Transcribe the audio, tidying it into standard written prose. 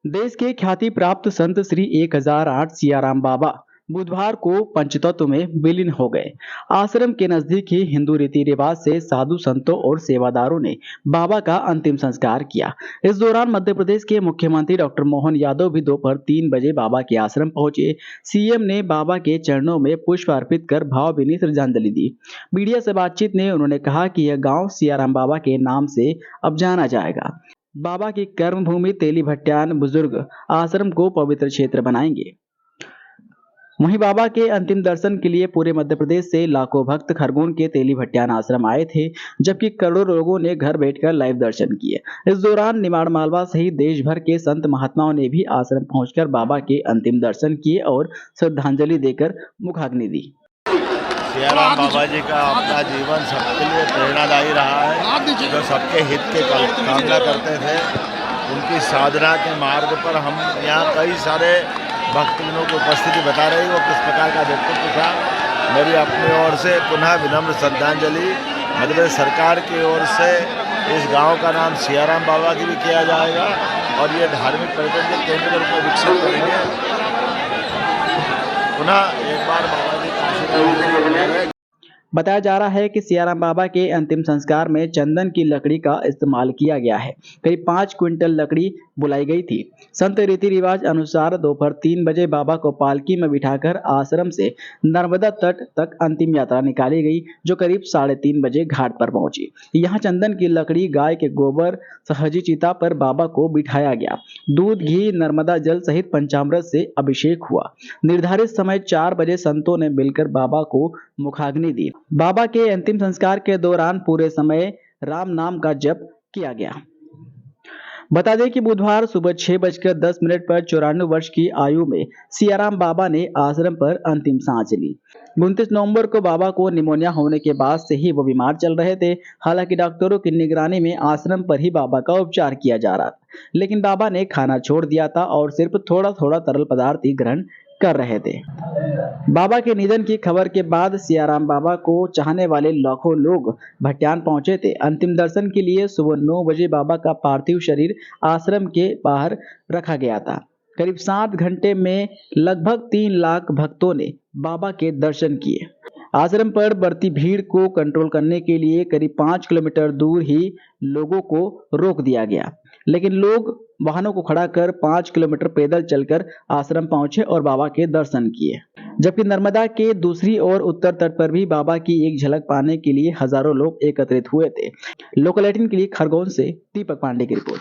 देश के ख्याति प्राप्त संत श्री 1008 सियाराम बाबा बुधवार को पंचतत्व में विलीन हो गए। आश्रम के नजदीक ही हिंदू रीति रिवाज से साधु संतों और सेवादारों ने बाबा का अंतिम संस्कार किया। इस दौरान मध्य प्रदेश के मुख्यमंत्री डॉक्टर मोहन यादव भी दोपहर 3 बजे बाबा के आश्रम पहुंचे। सीएम ने बाबा के चरणों में पुष्प अर्पित कर भावभीनी श्रद्धांजलि दी। मीडिया से बातचीत में उन्होंने कहा कि यह गांव सियाराम बाबा के नाम से अब जाना जाएगा। बाबा की कर्मभूमि तेली भट्टान बुजुर्ग आश्रम को पवित्र क्षेत्र बनाएंगे। वहीं बाबा के अंतिम दर्शन के लिए पूरे मध्य प्रदेश से लाखों भक्त खरगोन के तेली भट्टान आश्रम आए थे, जबकि करोड़ों लोगों ने घर बैठकर लाइव दर्शन किए। इस दौरान निमाड़ मालवा सहित देश भर के संत महात्माओं ने भी आश्रम पहुंचकर बाबा के अंतिम दर्शन किए और श्रद्धांजलि देकर मुखाग्नि दी। सियाराम बाबा जी का अपना जीवन सबके लिए प्रेरणादायी रहा है, जो सबके हित के कामना करते थे। उनकी साधना के मार्ग पर हम यहाँ कई सारे भक्तजनों की उपस्थिति बता रही, वो किस प्रकार का व्यक्तित्व था। मेरी अपनी ओर से पुनः विनम्र श्रद्धांजलि मध्य प्रदेश सरकार की ओर से इस गांव का नाम सियाराम बाबा की भी किया जाएगा और ये धार्मिक पर्यटन के केंद्र के रूप में विकसित करेंगे। पुनः एक बार बाबा जी का आशीर्वाद। बताया जा रहा है कि सियाराम बाबा के अंतिम संस्कार में चंदन की लकड़ी का इस्तेमाल किया गया है। करीब 5 क्विंटल लकड़ी बुलाई गई थी। संत रीति रिवाज अनुसार दोपहर 3 बजे बाबा को पालकी में बिठाकर आश्रम से नर्मदा तट तक अंतिम यात्रा निकाली गई, जो करीब 3:30 बजे घाट पर पहुंची। यहाँ चंदन की लकड़ी, गाय के गोबर, सहजी चिता पर बाबा को बिठाया गया। दूध, घी, नर्मदा जल सहित पंचामृत से अभिषेक हुआ। निर्धारित समय 4 बजे संतों ने मिलकर बाबा को मुखाग्नि दी। बाबा के अंतिम संस्कार के दौरान पूरे समय राम नाम का जप किया गया। बता दें कि बुधवार सुबह 6:10 पर 94 वर्ष की आयु में सियाराम बाबा ने आश्रम पर अंतिम सांस ली। 29 नवंबर को बाबा को निमोनिया होने के बाद से ही वो बीमार चल रहे थे। हालांकि डॉक्टरों की निगरानी में आश्रम पर ही बाबा का उपचार किया जा रहा था, लेकिन बाबा ने खाना छोड़ दिया था और सिर्फ थोड़ा थोड़ा तरल पदार्थ ही ग्रहण कर रहे थे। बाबा के निधन की खबर के बाद सियाराम बाबा को चाहने वाले लाखों लोग भट्टान पहुंचे थे। अंतिम दर्शन के लिए सुबह 9 बजे बाबा का पार्थिव शरीर आश्रम के बाहर रखा गया था। करीब 7 घंटे में लगभग 3 लाख भक्तों ने बाबा के दर्शन किए। आश्रम पर बढ़ती भीड़ को कंट्रोल करने के लिए करीब 5 किलोमीटर दूर ही लोगों को रोक दिया गया, लेकिन लोग वाहनों को खड़ा कर 5 किलोमीटर पैदल चलकर आश्रम पहुंचे और बाबा के दर्शन किए। जबकि नर्मदा के दूसरी ओर उत्तर तट पर भी बाबा की एक झलक पाने के लिए हजारों लोग एकत्रित हुए थे। लोकल 18 के लिए खरगोन से दीपक पांडे की रिपोर्ट।